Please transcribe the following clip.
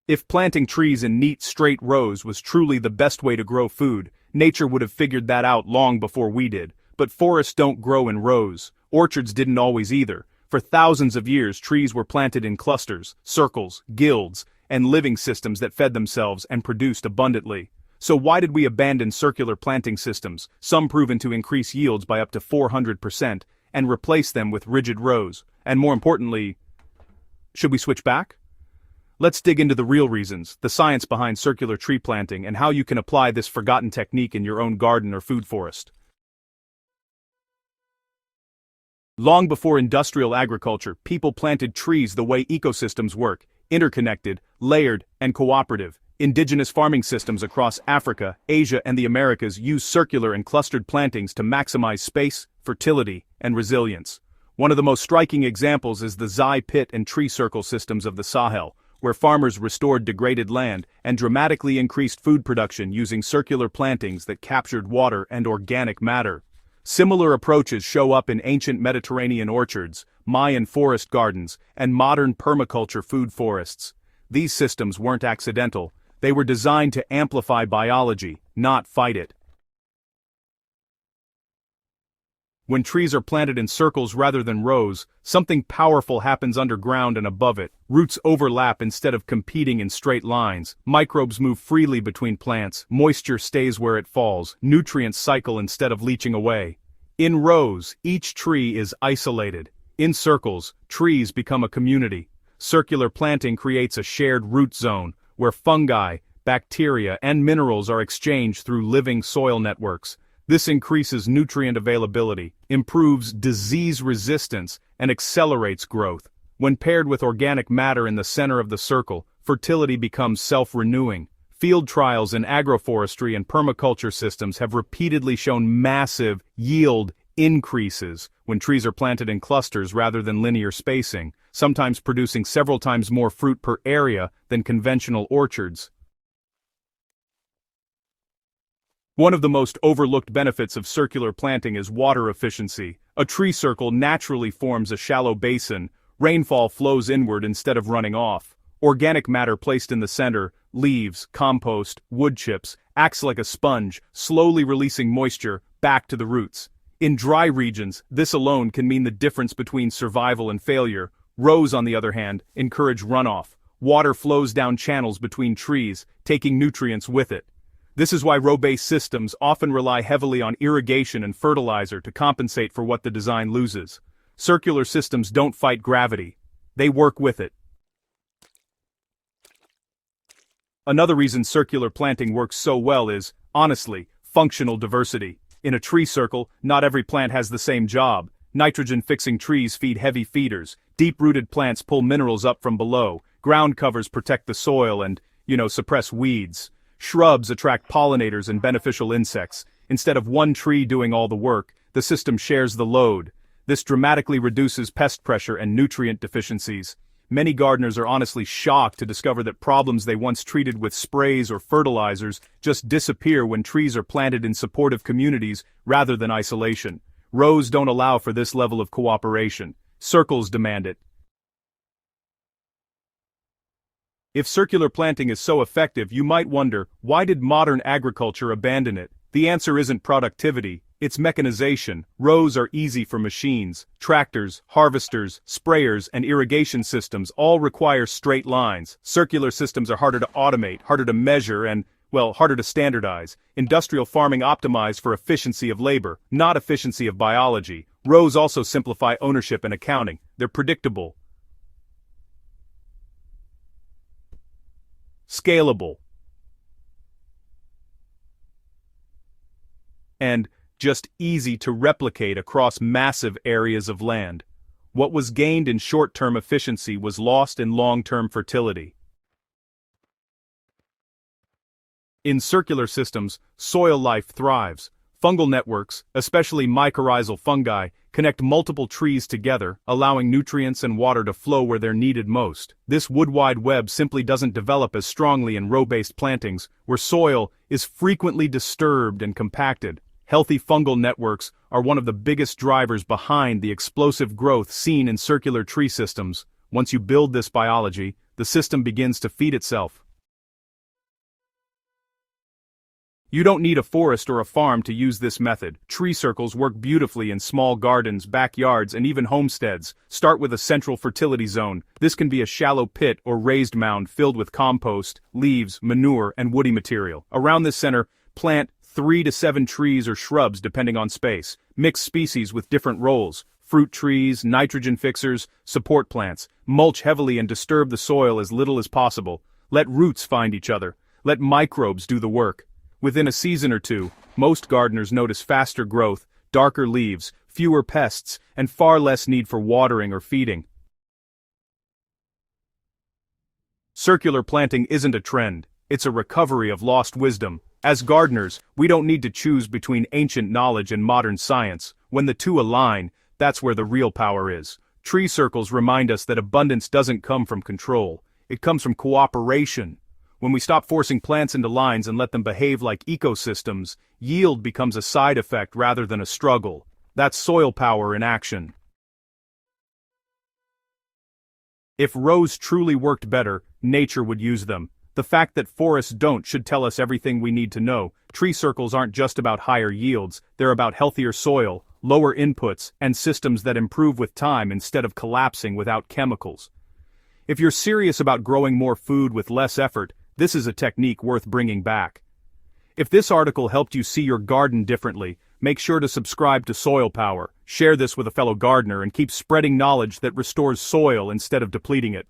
If planting trees in neat, straight rows was truly the best way to grow food, nature would have figured that out long before we did. But forests don't grow in rows. Orchards didn't always either. For thousands of years, trees were planted in clusters, circles, guilds, and living systems that fed themselves and produced abundantly. So why did we abandon circular planting systems, some proven to increase yields by up to 400%, and replace them with rigid rows? And more importantly, should we switch back? Let's dig into the real reasons, the science behind circular tree planting, and how you can apply this forgotten technique in your own garden or food forest. Long before industrial agriculture, people planted trees the way ecosystems work, interconnected, layered, and cooperative. Indigenous farming systems across Africa, Asia, and the Americas use circular and clustered plantings to maximize space, fertility, and resilience. One of the most striking examples is the zai pit and tree circle systems of the Sahel, where farmers restored degraded land and dramatically increased food production using circular plantings that captured water and organic matter. Similar approaches show up in ancient Mediterranean orchards, Mayan forest gardens, and modern permaculture food forests. These systems weren't accidental. They were designed to amplify biology, not fight it. When trees are planted in circles rather than rows, something powerful happens underground and above it. Roots overlap instead of competing in straight lines. Microbes move freely between plants. Moisture stays where it falls. Nutrients cycle instead of leaching away. In rows, each tree is isolated. In circles, trees become a community. Circular planting creates a shared root zone, where fungi, bacteria, and minerals are exchanged through living soil networks. This increases nutrient availability, improves disease resistance, and accelerates growth. When paired with organic matter in the center of the circle, fertility becomes self-renewing. Field trials in agroforestry and permaculture systems have repeatedly shown massive yield increases when trees are planted in clusters rather than linear spacing, sometimes producing several times more fruit per area than conventional orchards. One of the most overlooked benefits of circular planting is water efficiency. A tree circle naturally forms a shallow basin. Rainfall flows inward instead of running off. Organic matter placed in the center, leaves, compost, wood chips, acts like a sponge, slowly releasing moisture back to the roots. In dry regions, this alone can mean the difference between survival and failure. Rows, on the other hand, encourage runoff. Water flows down channels between trees, taking nutrients with it. This is why row-based systems often rely heavily on irrigation and fertilizer to compensate for what the design loses. Circular systems don't fight gravity. They work with it. Another reason circular planting works so well is, honestly, functional diversity. In a tree circle, not every plant has the same job. Nitrogen-fixing trees feed heavy feeders. Deep-rooted plants pull minerals up from below. Ground covers protect the soil and, suppress weeds. Shrubs attract pollinators and beneficial insects. Instead of one tree doing all the work, the system shares the load. This dramatically reduces pest pressure and nutrient deficiencies. Many gardeners are honestly shocked to discover that problems they once treated with sprays or fertilizers just disappear when trees are planted in supportive communities rather than isolation. Rows don't allow for this level of cooperation. Circles demand it. If circular planting is so effective, you might wonder, why did modern agriculture abandon it? The answer isn't productivity, it's mechanization. Rows are easy for machines. Tractors, harvesters, sprayers, and irrigation systems all require straight lines. Circular systems are harder to automate, harder to measure, and, harder to standardize. Industrial farming optimized for efficiency of labor, not efficiency of biology. Rows also simplify ownership and accounting. They're predictable, scalable, and just easy to replicate across massive areas of land. What was gained in short-term efficiency was lost in long-term fertility. In circular systems, soil life thrives. Fungal networks, especially mycorrhizal fungi, connect multiple trees together, allowing nutrients and water to flow where they're needed most. This wood-wide web simply doesn't develop as strongly in row-based plantings, where soil is frequently disturbed and compacted. Healthy fungal networks are one of the biggest drivers behind the explosive growth seen in circular tree systems. Once you build this biology, the system begins to feed itself. You don't need a forest or a farm to use this method. Tree circles work beautifully in small gardens, backyards, and even homesteads. Start with a central fertility zone. This can be a shallow pit or raised mound filled with compost, leaves, manure, and woody material. Around this center, plant 3 to 7 trees or shrubs depending on space. Mix species with different roles. Fruit trees, nitrogen fixers, support plants. Mulch heavily and disturb the soil as little as possible. Let roots find each other. Let microbes do the work. Within a season or two, most gardeners notice faster growth, darker leaves, fewer pests, and far less need for watering or feeding. Circular planting isn't a trend, it's a recovery of lost wisdom. As gardeners, we don't need to choose between ancient knowledge and modern science. When the two align, that's where the real power is. Tree circles remind us that abundance doesn't come from control, it comes from cooperation. When we stop forcing plants into lines and let them behave like ecosystems, yield becomes a side effect rather than a struggle. That's soil power in action. If rows truly worked better, nature would use them. The fact that forests don't should tell us everything we need to know. Tree circles aren't just about higher yields, they're about healthier soil, lower inputs, and systems that improve with time instead of collapsing without chemicals. If you're serious about growing more food with less effort, this is a technique worth bringing back. If this article helped you see your garden differently, make sure to subscribe to Soilpower, share this with a fellow gardener, and keep spreading knowledge that restores soil instead of depleting it.